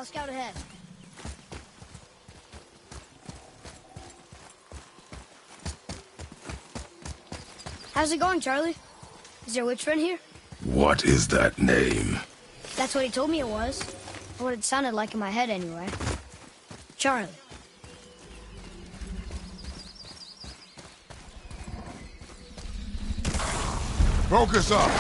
I'll scout ahead. How's it going, Charlie? Is your witch friend here? What is that name? That's what he told me it was. Or what it sounded like in my head, anyway. Charlie. Focus up!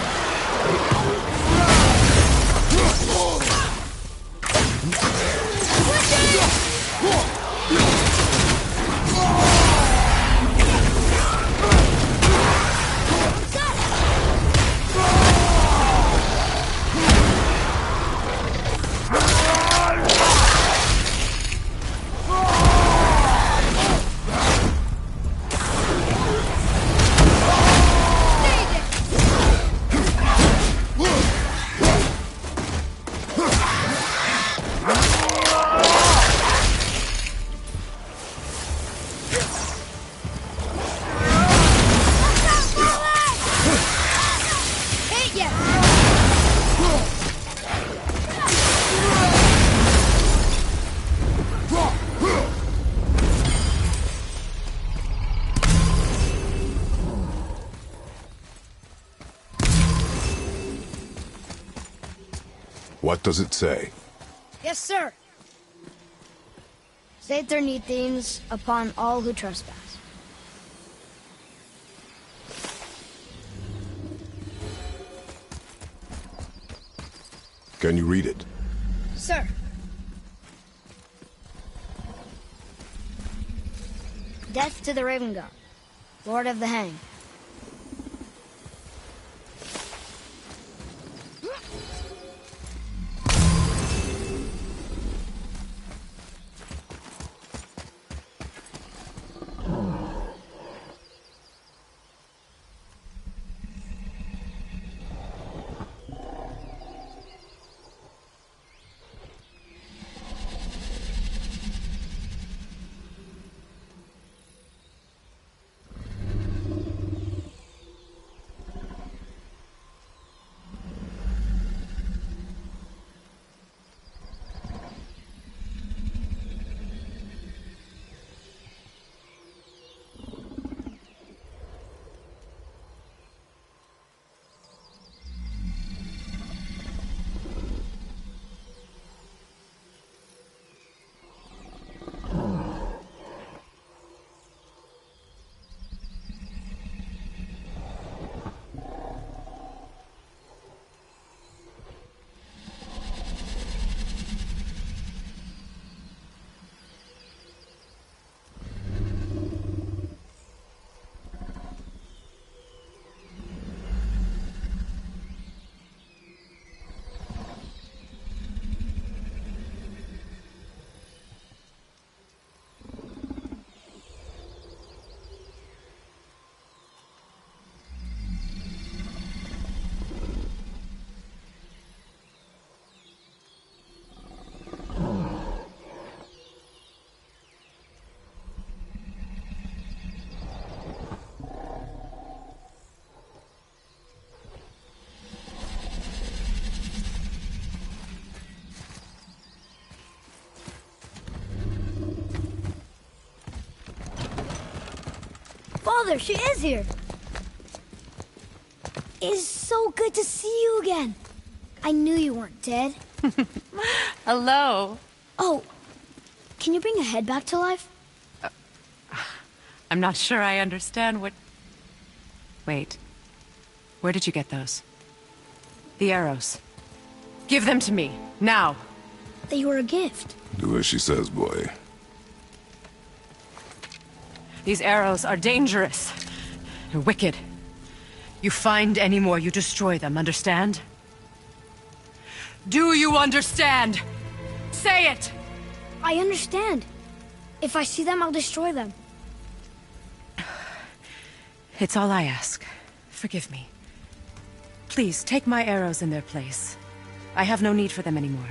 What does it say? Yes, sir. Sater Nithins upon all who trespass. Can you read it? Sir. Death to the Raven God, Lord of the Hang. Father, she is here. It is so good to see you again. I knew you weren't dead. Hello. Oh, can you bring a head back to life? I'm not sure I understand what... Wait. Where did you get those? The arrows. Give them to me, now. They were a gift. Do as she says, boy. These arrows are dangerous. They're wicked. You find any more, you destroy them, understand? Do you understand? Say it! I understand. If I see them, I'll destroy them. It's all I ask. Forgive me. Please, take my arrows in their place. I have no need for them anymore.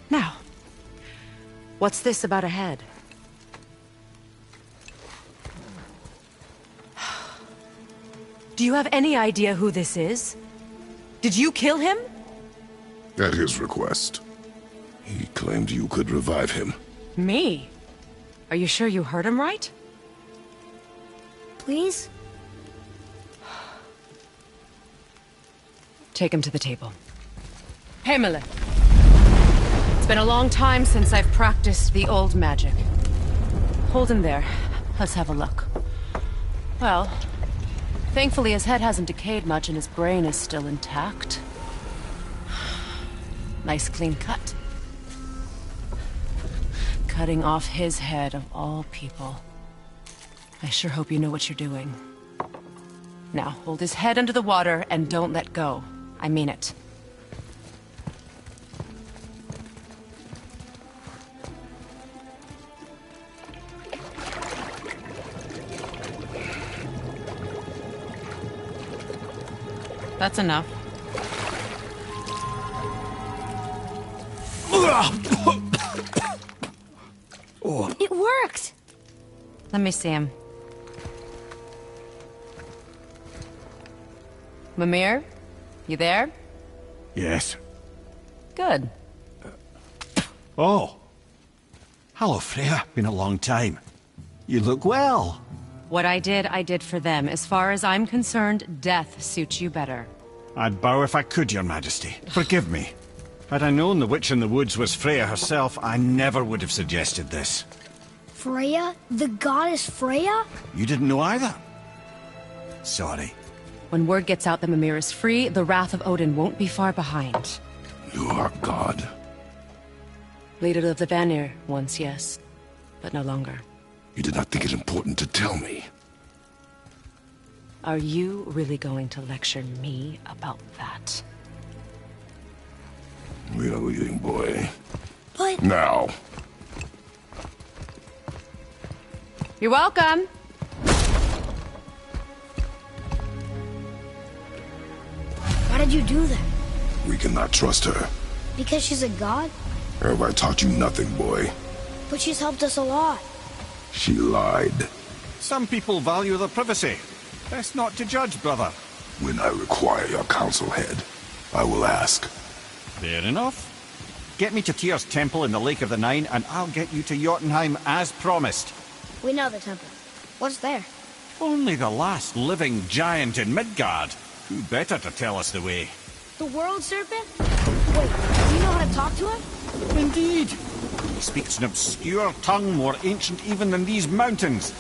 Now, what's this about a head? Do you have any idea who this is? Did you kill him? At his request. He claimed you could revive him. Me? Are you sure you heard him right? Please? Take him to the table. Pamela. It's been a long time since I've practiced the old magic. Hold him there. Let's have a look. Well, thankfully his head hasn't decayed much and his brain is still intact. Nice clean cut. Cutting off his head of all people. I sure hope you know what you're doing. Now, hold his head under the water and don't let go. I mean it. That's enough. It worked! Let me see him. Mimir? You there? Yes. Good. Oh. Hello, Freya. Been a long time. You look well. What I did for them. As far as I'm concerned, death suits you better. I'd bow if I could, Your Majesty. Forgive me. Had I known the witch in the woods was Freya herself, I never would have suggested this. Freya? The goddess Freya? You didn't know either? Sorry. When word gets out that Mimir is free, the wrath of Odin won't be far behind. You are God. Leader of the Vanir, once yes, but no longer. You did not think it important to tell me. Are you really going to lecture me about that? We are leaving, boy. But... Now. You're welcome. Why did you do that? We cannot trust her. Because she's a god? Have I taught you nothing, boy? But she's helped us a lot. She lied. Some people value their privacy. Best not to judge, brother. When I require your council head, I will ask. Fair enough. Get me to Tyr's temple in the Lake of the Nine, and I'll get you to Jotunheim as promised. We know the temple. What's there? Only the last living giant in Midgard. Who better to tell us the way? The world serpent? Wait, do you know how to talk to him? Indeed. He speaks an obscure tongue more ancient even than these mountains.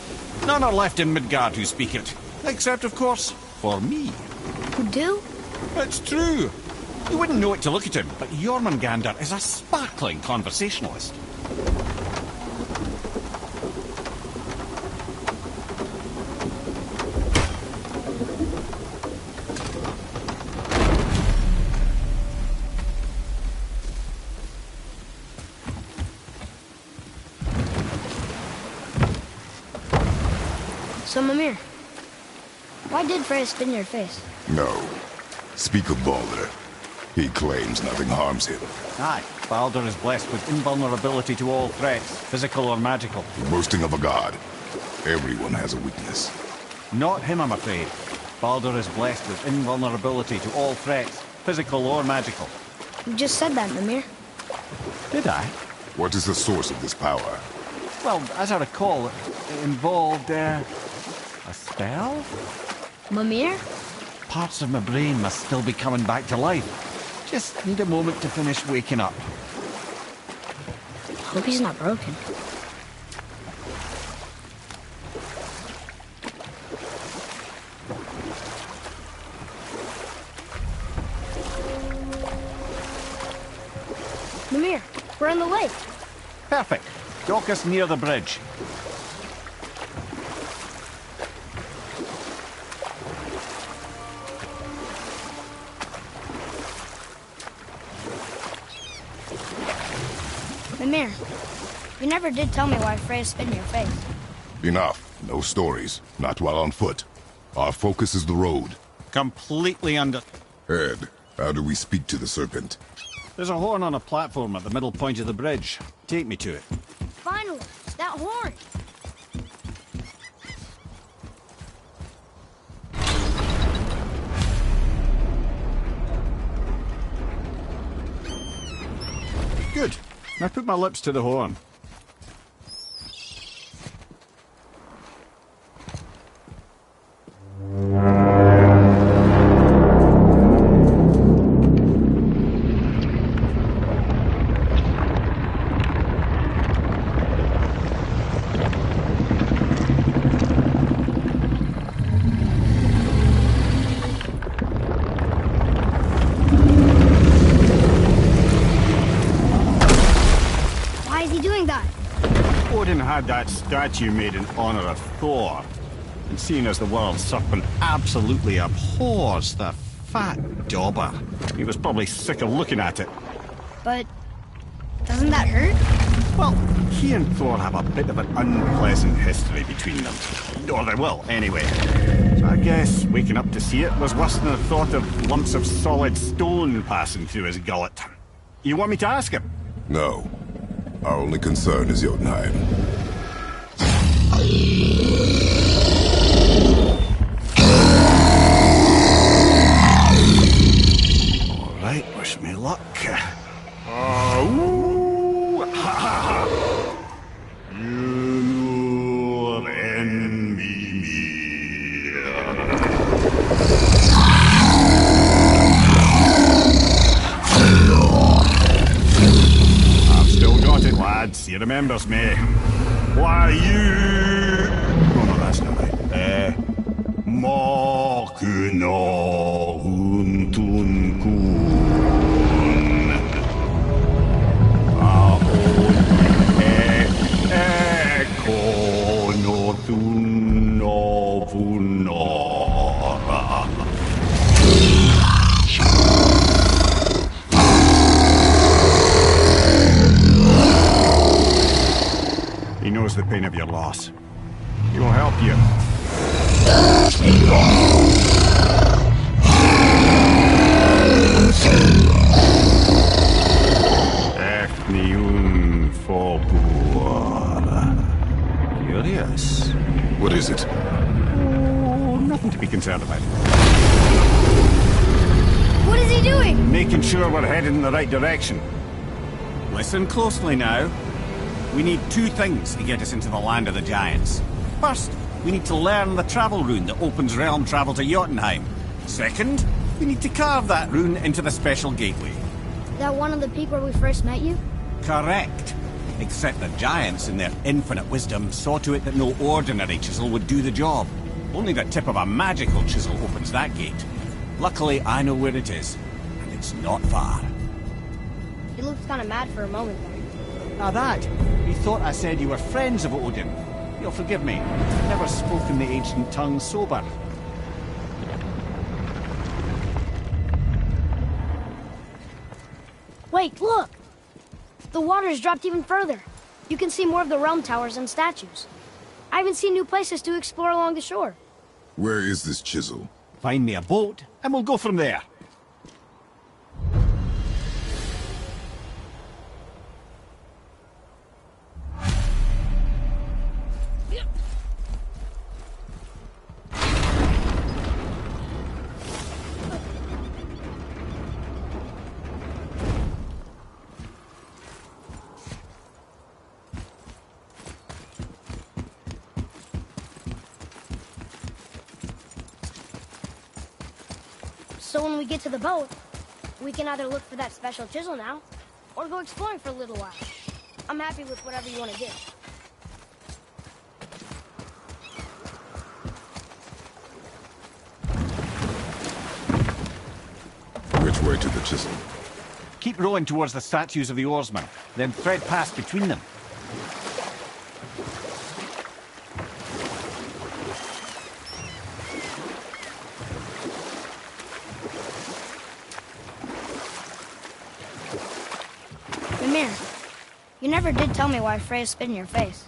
None are left in Midgard who speak it. Except, of course, for me. Who do? It's true. You wouldn't know it to look at him, but Jormungandr is a sparkling conversationalist. So, Mimir, why did Freya spin your face? No. Speak of Baldur. He claims nothing harms him. Aye, Baldur is blessed with invulnerability to all threats, physical or magical. Boasting of a god. Everyone has a weakness. Not him, I'm afraid. Baldur is blessed with invulnerability to all threats, physical or magical. You just said that, Mimir. Did I? What is the source of this power? Well, as I recall, it involved, a spell? Mimir? Parts of my brain must still be coming back to life. Just need a moment to finish waking up. Hope he's not broken. Mimir, we're in the lake. Perfect. Dock us near the bridge. Mimir, you never did tell me why Freya spit in your face. Enough. No stories. Not while on foot. Our focus is the road. Completely under... Ed, how do we speak to the serpent? There's a horn on a platform at the middle point of the bridge. Take me to it. Finally, that horn. I put my lips to the horn. Why is he doing that? Odin had that statue made in honor of Thor. And seeing as the world serpent absolutely abhors the fat dauber, he was probably sick of looking at it. But doesn't that hurt? Well, he and Thor have a bit of an unpleasant history between them. Or they will, anyway. So I guess waking up to see it was worse than the thought of lumps of solid stone passing through his gullet. You want me to ask him? No. Our only concern is Jotunheim. All right, wish me luck. Ooh, ha, ha, ha. You envy me. I've still got it, lads. He remembers me. Why you? Oh no, that's not right. Makuna huntun kun. Ekono vunora. He knows the pain of your loss. He will help you. Efniun Fobur. Curious. What is it? Oh, nothing to be concerned about. What is he doing? Making sure we're headed in the right direction. Listen closely now. We need two things to get us into the land of the giants. First, we need to learn the travel rune that opens realm travel to Jotunheim. Second, we need to carve that rune into the special gateway. That one of the peak where we first met you? Correct. Except the giants, in their infinite wisdom, saw to it that no ordinary chisel would do the job. Only the tip of a magical chisel opens that gate. Luckily, I know where it is, and it's not far. He looked kind of mad for a moment there. Now that, he thought I said you were friends of Odin. You'll forgive me. I've never spoken the ancient tongue sober. Wait, look! The water's dropped even further. You can see more of the realm towers and statues. I even see new places to explore along the shore. Where is this chisel? Find me a boat, and we'll go from there. So when we get to the boat, we can either look for that special chisel now, or go exploring for a little while. I'm happy with whatever you want to do. Which way to the chisel? Keep rowing towards the statues of the oarsmen, then thread past between them. Mimir, you never did tell me why Freya spit in your face.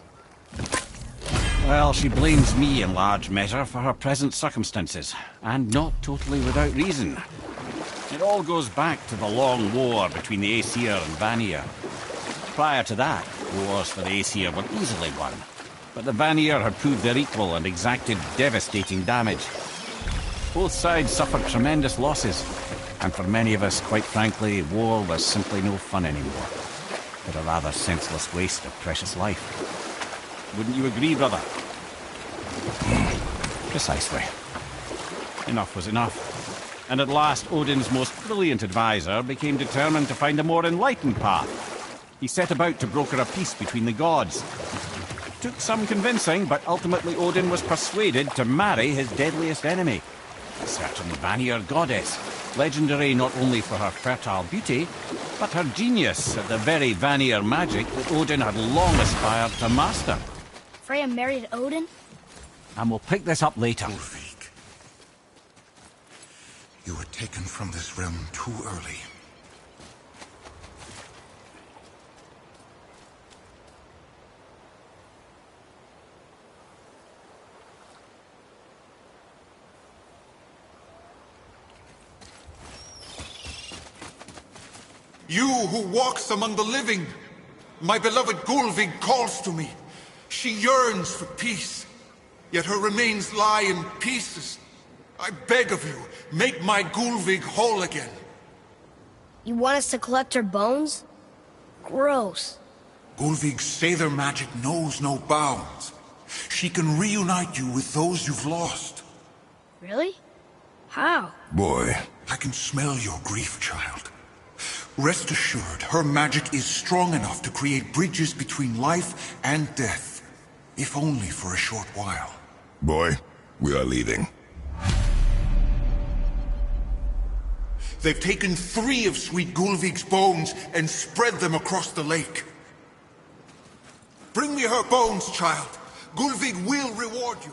Well, she blames me in large measure for her present circumstances, and not totally without reason. It all goes back to the long war between the Aesir and Vanir. Prior to that, wars for the Aesir were easily won, but the Vanir had proved their equal and exacted devastating damage. Both sides suffered tremendous losses, and for many of us, quite frankly, war was simply no fun anymore. but a rather senseless waste of precious life. Wouldn't you agree, brother? Precisely. Enough was enough. And at last, Odin's most brilliant advisor became determined to find a more enlightened path. He set about to broker a peace between the gods. It took some convincing, but ultimately Odin was persuaded to marry his deadliest enemy, a certain Vanir goddess, legendary not only for her fertile beauty, but her genius at the very Vanir magic that Odin had long aspired to master. Freya married Odin? And we'll pick this up later. Ulvik, you were taken from this realm too early. You who walks among the living, my beloved Gulvig calls to me. She yearns for peace, yet her remains lie in pieces. I beg of you, make my Gulvig whole again. You want us to collect her bones? Gross. Gulvig's Seidr magic knows no bounds. She can reunite you with those you've lost. Really? How? Boy, I can smell your grief, child. Rest assured, her magic is strong enough to create bridges between life and death, if only for a short while. boy, we are leaving. They've taken 3 of Sweet Gulvig's bones and spread them across the lake. Bring me her bones, child. Gulvig will reward you.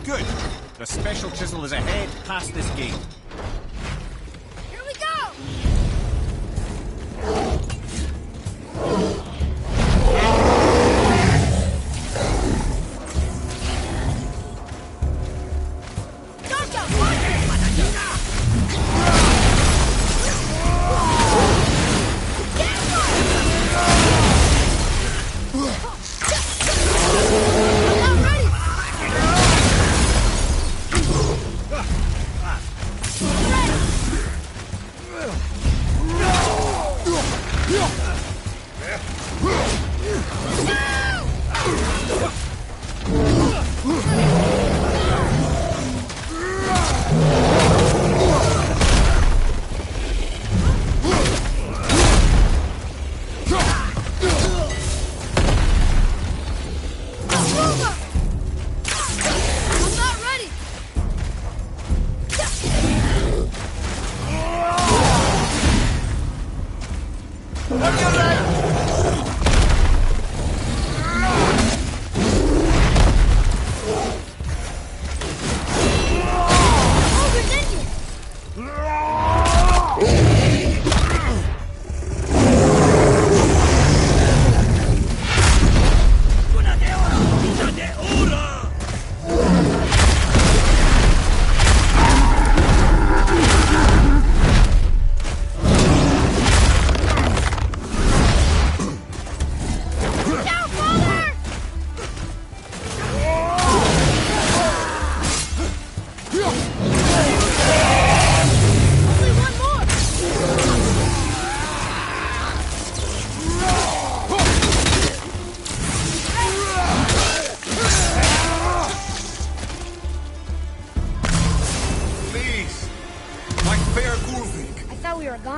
Good. The special chisel is ahead past this gate. Here we go!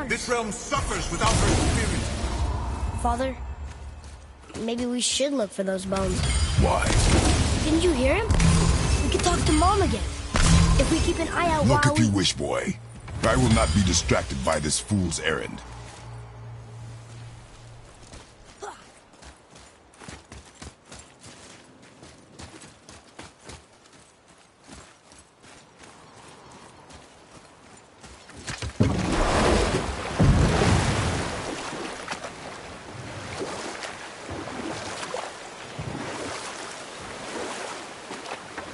This realm suffers without her spirit. Father, maybe we should look for those bones. Why? Didn't you hear him? We could talk to Mom again. If we keep an eye out Look while if you wish, boy. I will not be distracted by this fool's errand.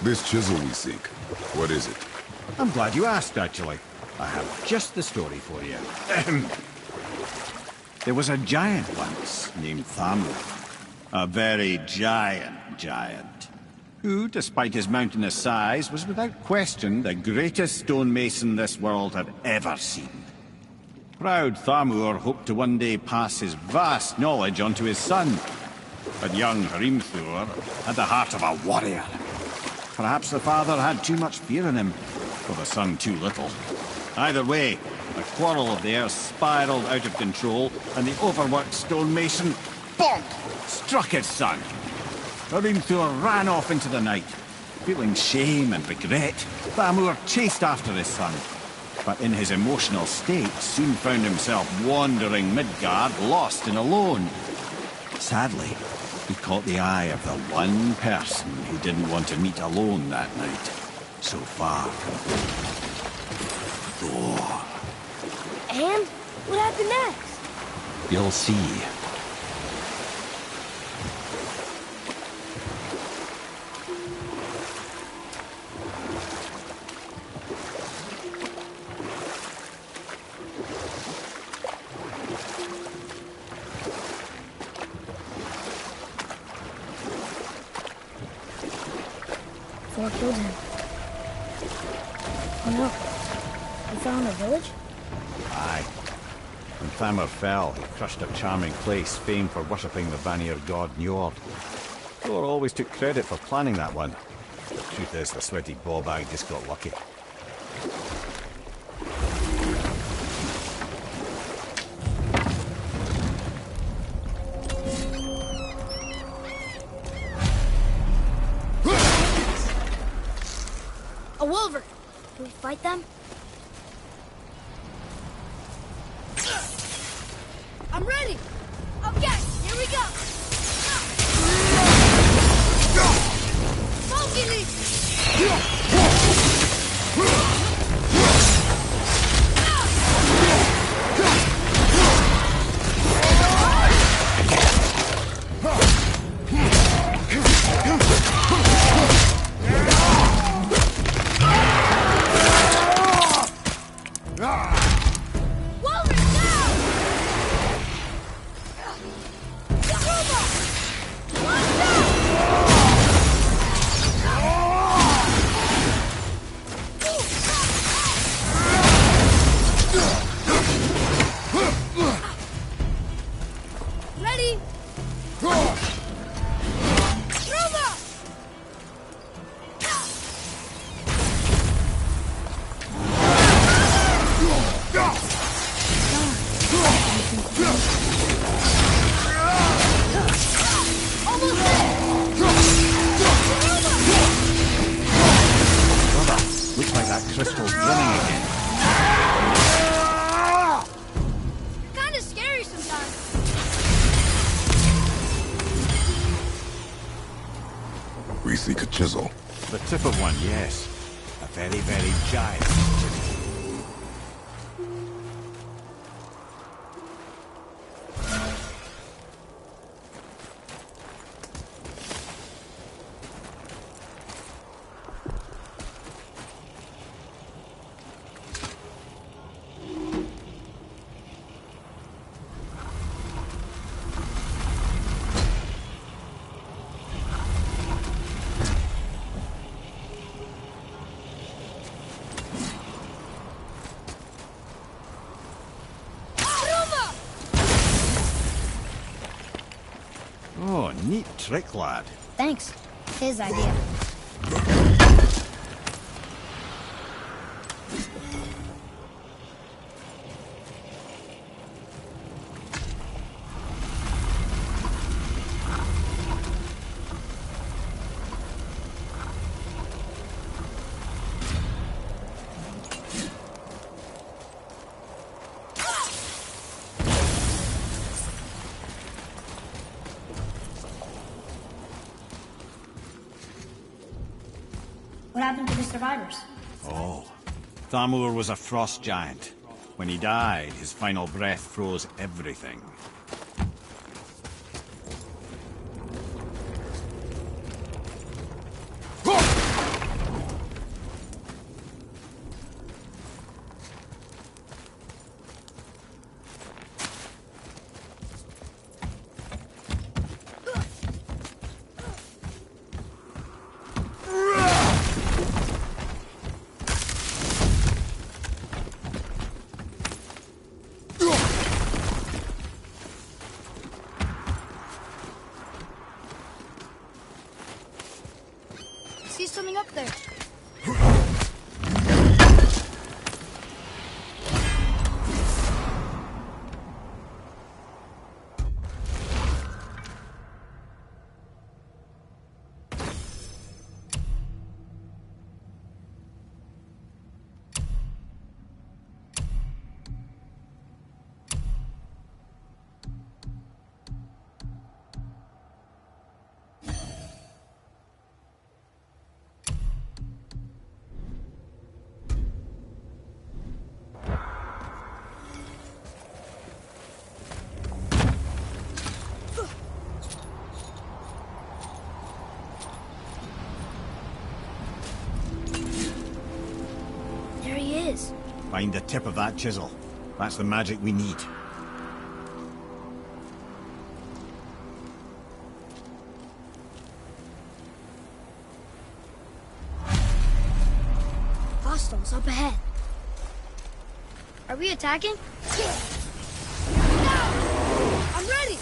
This chisel we seek, what is it? I'm glad you asked, actually. I have just the story for you. There was a giant once named Thamur. A very giant. Who, despite his mountainous size, was without question the greatest stonemason this world had ever seen. Proud Thamur hoped to one day pass his vast knowledge on to his son. But young Hrimthur had the heart of a warrior. Perhaps the father had too much fear in him, or the son too little. Either way, the quarrel there spiraled out of control, and the overworked stonemason, bonk, struck his son. Hrimthur ran off into the night. Feeling shame and regret, Thamur chased after his son. But in his emotional state, soon found himself wandering Midgard, lost and alone. Sadly, he caught the eye of the one person he didn't want to meet alone that night. So far. Thor. And what happened next? You'll see. Thor killed him. Oh no. He fell in the village? Aye. When Thamur fell, he crushed a charming place famed for worshipping the Vanir god Njord. Thor always took credit for planning that one. The truth is, the sweaty ballbag just got lucky. A wolver! Can we fight them? I'm ready! Okay, here we go! Smoking Ready? Looks like that crystal's running again. Kinda scary sometimes. We seek a chisel. The tip of one, yes. A very, very giant chisel. Oh, neat trick, lad. Thanks. His idea. What happened to the survivors? Oh, Thamur was a frost giant. When he died, his final breath froze everything. is. Find the tip of that chisel. That's the magic we need. Hostiles up ahead. Are we attacking? I'm ready!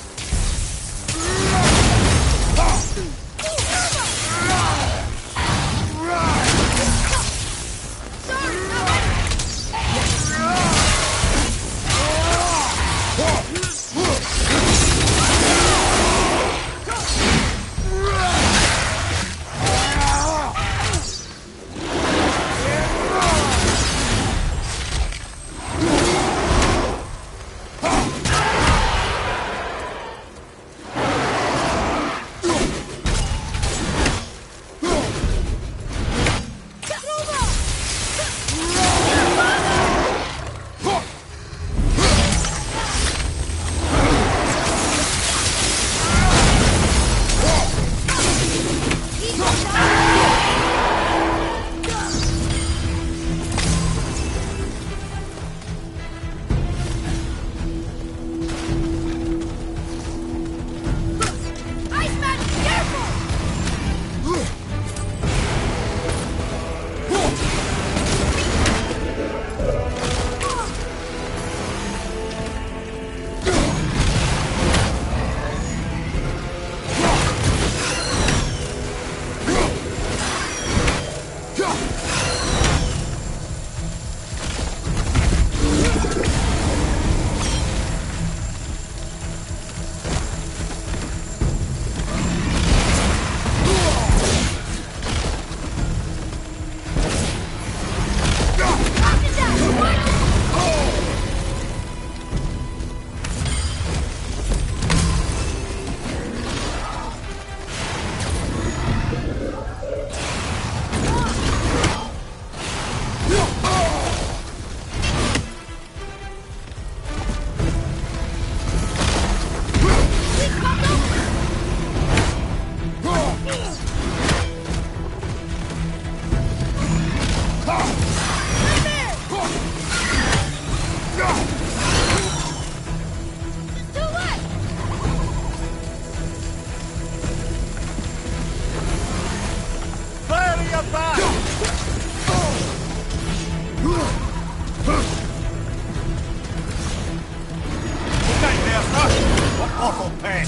Awful pain.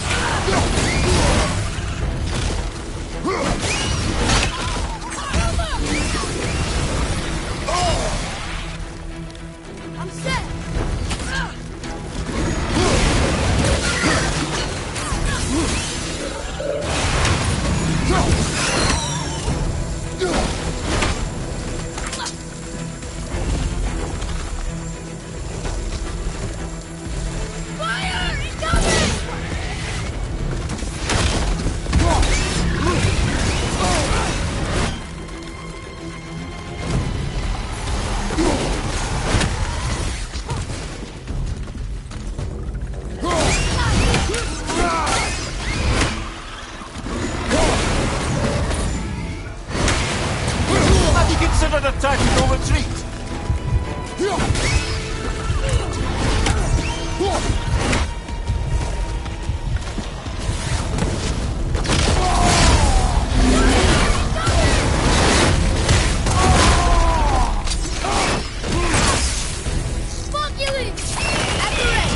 I'm set! Fire! Incoming! Have you considered attacking no retreat? Smokulus! At the ready!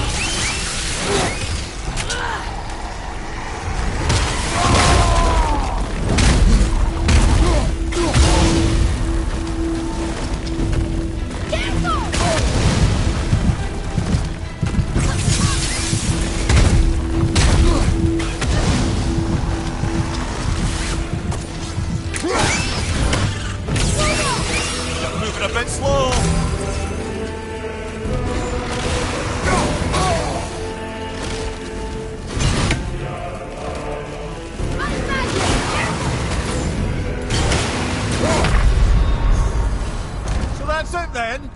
Moving a bit slow. So that's it then?